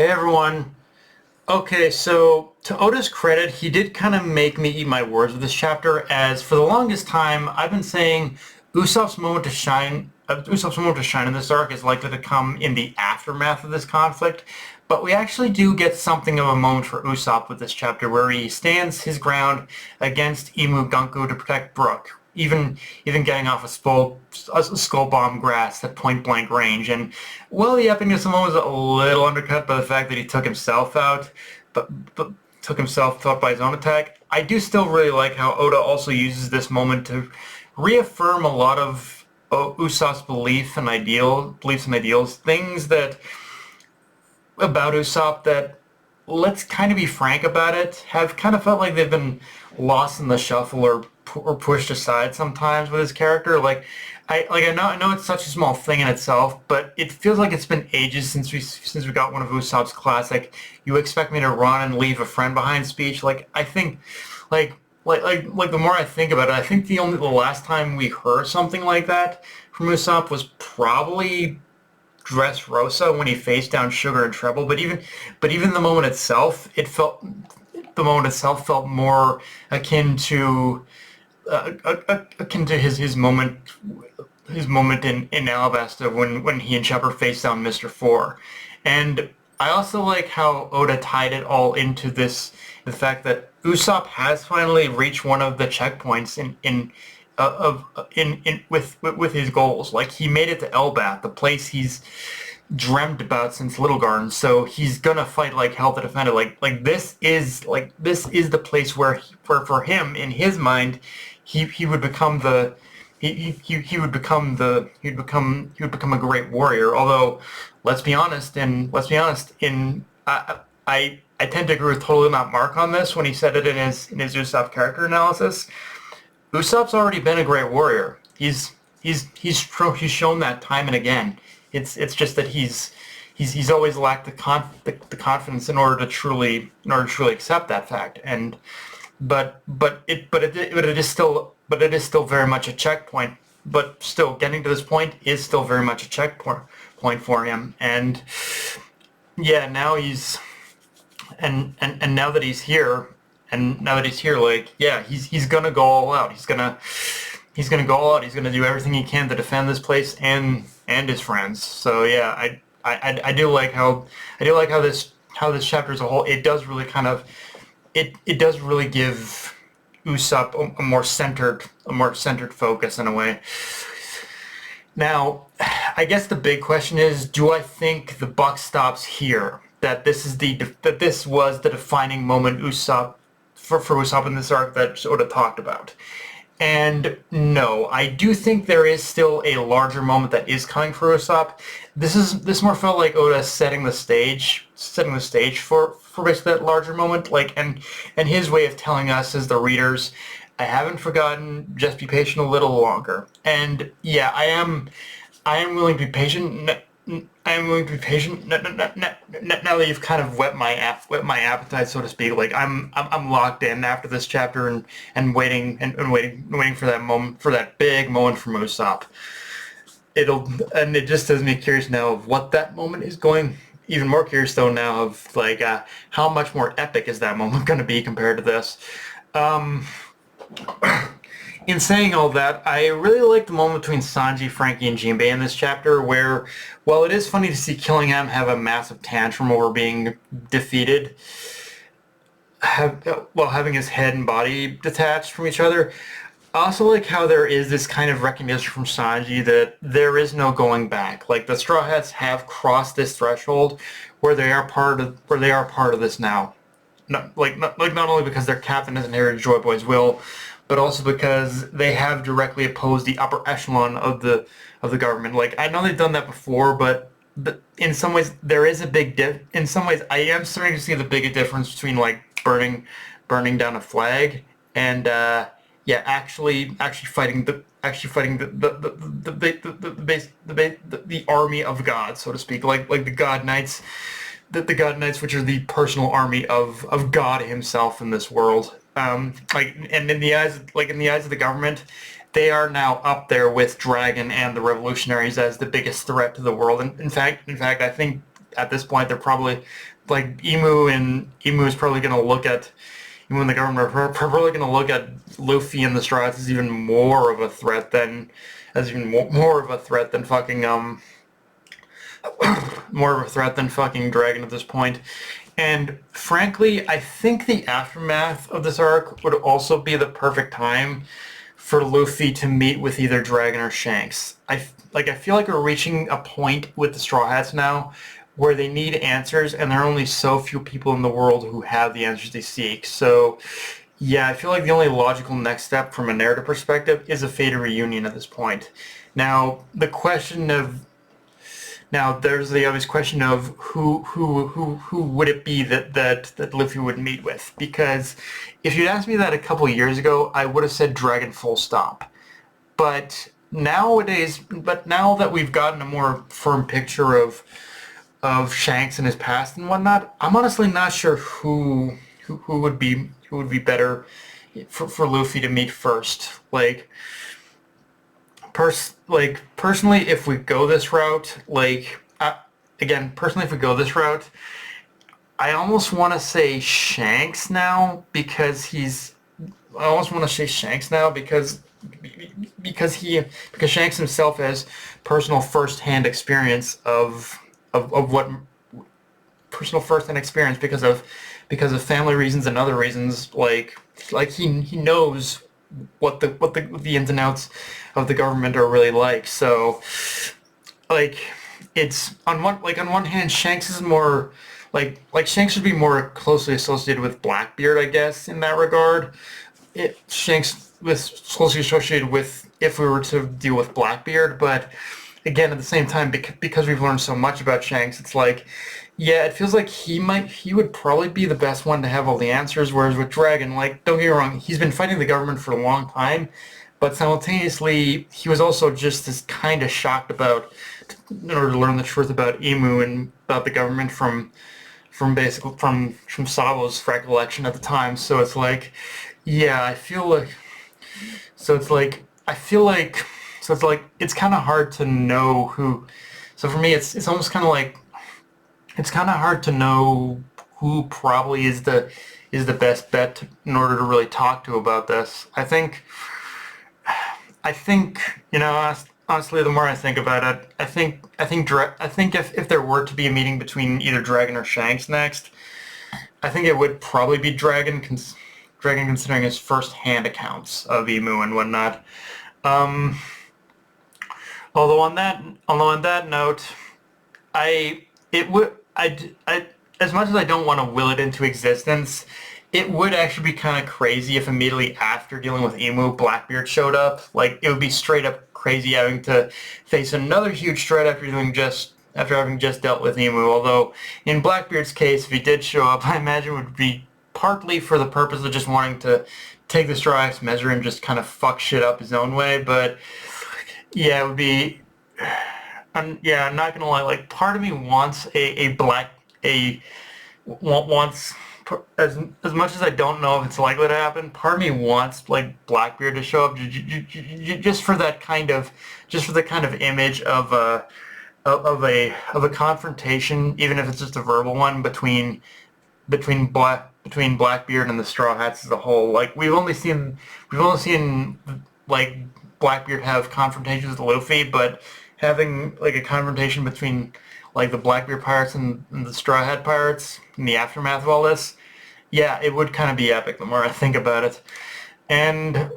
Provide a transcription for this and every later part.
Hey everyone. Okay, so to Oda's credit, he did kind of make me eat my words with this chapter, as for the longest time I've been saying Usopp's moment to shine in this arc is likely to come in the aftermath of this conflict, but we actually do get something of a moment for Usopp with this chapter where he stands his ground against Imu Gunko to protect Brook, even getting off a skull bomb grass at point blank range. And well, the epicness of the moment was a little undercut by the fact that he took himself out, but took himself out by his own attack. I do still really like how Oda also uses this moment to reaffirm a lot of Usopp's beliefs and ideals, things that about Usopp that, let's kind of be frank about it, have kind of felt like they've been lost in the shuffle or pushed aside sometimes with his character. I know it's such a small thing in itself, but it feels like it's been ages since we got one of Usopp's classic "You expect me to run and leave a friend behind" speech. Like I think, like the more I think about it, I think the last time we heard something like that from Usopp was probably Dressrosa when he faced down Sugar and Treble. But even the moment itself felt more akin to his moment in Alabasta when he and Shepard faced down Mr. Four. And I also like how Oda tied it all into the fact that Usopp has finally reached one of the checkpoints with his goals. Like he made it to Elbath, the place he's dreamt about since Little Garden. So he's gonna fight like hell to defend it. This is the place where for him in his mind he would become the he would become a great warrior. Although let's be honest, I tend to agree with totally not Mark on this when he said it in his Usopp character analysis. Usopp's already been a great warrior. He's shown that time and again. It's just that he's always lacked the confidence in order to truly accept that fact. And it is still very much a checkpoint. But still, getting to this point is still very much a checkpoint point for him. And yeah, now now that he's here, like, yeah, he's gonna go all out. He's gonna go all out. He's gonna do everything he can to defend this place and his friends. So yeah, I do like how this chapter as a whole, it does really kind of it does really give Usopp a more centered focus in a way. Now, I guess the big question is, do I think the buck stops here? That this was the defining moment for Usopp in this arc that Oda talked about. And no, I do think there is still a larger moment that is coming for Usopp. This more felt like Oda setting the stage for basically that larger moment. And his way of telling us as the readers, I haven't forgotten. Just be patient a little longer. And yeah, I am willing to be patient. I am willing to be patient now that you've kind of whet my appetite, so to speak. Like I'm locked in after this chapter and waiting for that moment, for that big moment from Usopp. It just has me curious now of what that moment is going. Even more curious though now of how much more epic is that moment going to be compared to this. Um, in saying all that, I really like the moment between Sanji, Frankie, and Jinbei in this chapter where, while it is funny to see Killingham have a massive tantrum over being defeated, while having his head and body detached from each other, I also like how there is this kind of recognition from Sanji that there is no going back. Like the Straw Hats have crossed this threshold where they are part of this now. Not only because their captain has inherited Joy Boy's will, but also because they have directly opposed the upper echelon of the government. Like I know they've done that before, but in some ways there is a big in some ways I am starting to see the bigger difference between like burning down a flag and yeah, actually fighting the army of God, so to speak, like the God Knights, the God Knights, which are the personal army of God Himself in this world. And in the eyes of the government, they are now up there with Dragon and the Revolutionaries as the biggest threat to the world. And in fact, I think at this point they're probably like Emu is probably going to look at Emu and the government are probably going to look at Luffy and the Straw Hats as even more of a threat than more of a threat than fucking more of a threat than fucking Dragon at this point. And frankly, I think the aftermath of this arc would also be the perfect time for Luffy to meet with either Dragon or Shanks. I feel like we're reaching a point with the Straw Hats now where they need answers, and there are only so few people in the world who have the answers they seek. So, yeah, I feel like the only logical next step from a narrative perspective is a fated reunion at this point. Now, there's the obvious question of who would it be that Luffy would meet with? Because if you'd asked me that a couple of years ago, I would have said Dragon full stop. But now that we've gotten a more firm picture of Shanks and his past and whatnot, I'm honestly not sure who would be better for Luffy to meet first. Personally, if we go this route, if we go this route, I almost want to say Shanks now because Shanks himself has personal first-hand experience of what personal first-hand experience because of family reasons and other reasons. He knows what the ins and outs of the government are really like. So it's on one hand Shanks is more Shanks should be more closely associated with Blackbeard, I guess, in that regard. Shanks was closely associated with if we were to deal with Blackbeard, but again, at the same time, because we've learned so much about Shanks, it's yeah, it feels like he would probably be the best one to have all the answers, whereas with Dragon, don't get me wrong, he's been fighting the government for a long time, but simultaneously, he was also just as kind of shocked in order to learn the truth about Emu and about the government from Savo's recollection at the time, so it's yeah, I feel like, so it's it's kind of hard to know who. So for me, it's almost kind of it's kind of hard to know who probably is the best bet in order to really talk to about this. I think honestly, the more I think about it, I think if there were to be a meeting between either Dragon or Shanks next, I think it would probably be Dragon. Dragon, considering his first-hand accounts of Emu and whatnot. Although on that note, as much as I don't want to will it into existence, it would actually be kind of crazy if immediately after dealing with Emu, Blackbeard showed up. It would be straight up crazy having to face another huge threat after having just dealt with Emu. Although in Blackbeard's case, if he did show up, I imagine it would be partly for the purpose of just wanting to take the Straw Hats measure and just kind of fuck shit up his own way. But yeah, it would be. I'm not gonna lie. Part of me wants wants as much as I don't know if it's likely to happen. Part of me wants Blackbeard to show up just for that kind of image of a confrontation, even if it's just a verbal one between Blackbeard and the Straw Hats as a whole. We've only seen Blackbeard have confrontations with Luffy, but having a confrontation between the Blackbeard pirates and the Straw Hat pirates in the aftermath of all this, yeah, it would kind of be epic the more I think about it. And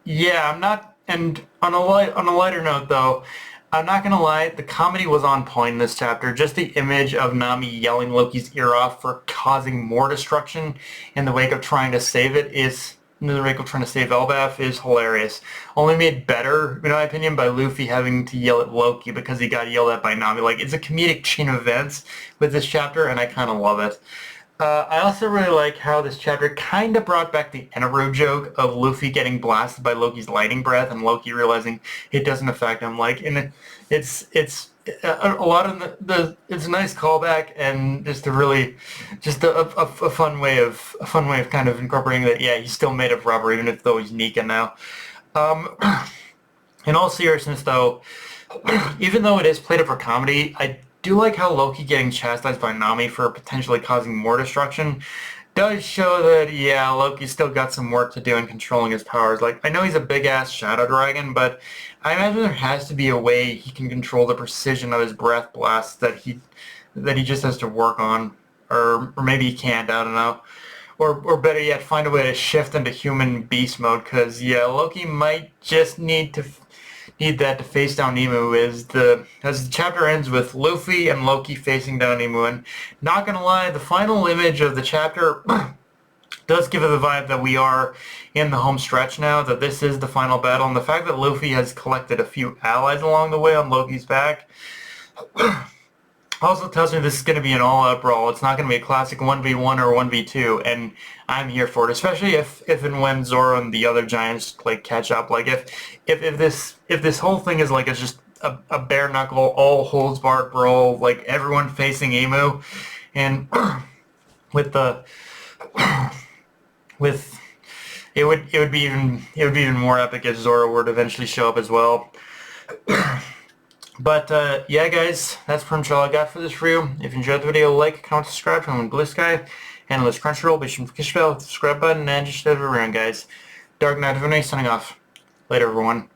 yeah, I'm not. And on a lighter note though, I'm not gonna lie, the comedy was on point in this chapter. Just the image of Nami yelling Loki's ear off for causing more destruction in the wake of trying to save Elbaf is hilarious. Only made better, in my opinion, by Luffy having to yell at Loki because he got yelled at by Nami. It's a comedic chain of events with this chapter, and I kind of love it. I also really like how this chapter kind of brought back the Enero joke of Luffy getting blasted by Loki's lightning breath and Loki realizing it doesn't affect him. It's a lot of it's a nice callback and just a fun way of kind of incorporating that. Yeah, he's still made of rubber even though he's Nika now. In all seriousness though, even though it is played up for comedy, do like how Loki getting chastised by Nami for potentially causing more destruction does show that, yeah, Loki's still got some work to do in controlling his powers. Like, I know he's a big-ass shadow dragon, but I imagine there has to be a way he can control the precision of his breath blasts that he just has to work on. Or maybe he can't, I don't know. Or better yet, find a way to shift into human beast mode, because, yeah, Loki might just need that to face down Emu as the chapter ends with Luffy and Loki facing down Emu. And not gonna lie, the final image of the chapter does give it the vibe that we are in the home stretch now, that this is the final battle, and the fact that Luffy has collected a few allies along the way on Loki's back also tells me this is going to be an all-out brawl. It's not going to be a classic 1v1 or 1v2, and I'm here for it, especially if and when Zoro and the other giants like catch up. Like if this whole thing is like it's just a bare knuckle, all holds barred brawl, like everyone facing Emu, and with the with it would be even more epic if Zoro were to eventually show up as well. But, yeah, guys, that's pretty much all I got for this review. If you enjoyed the video, like, comment, subscribe from Blue Sky, and let's Crunchyroll, be sure to push the bell, subscribe button, and just share it around, guys. Dark Knight of Vinay signing off. Later, everyone.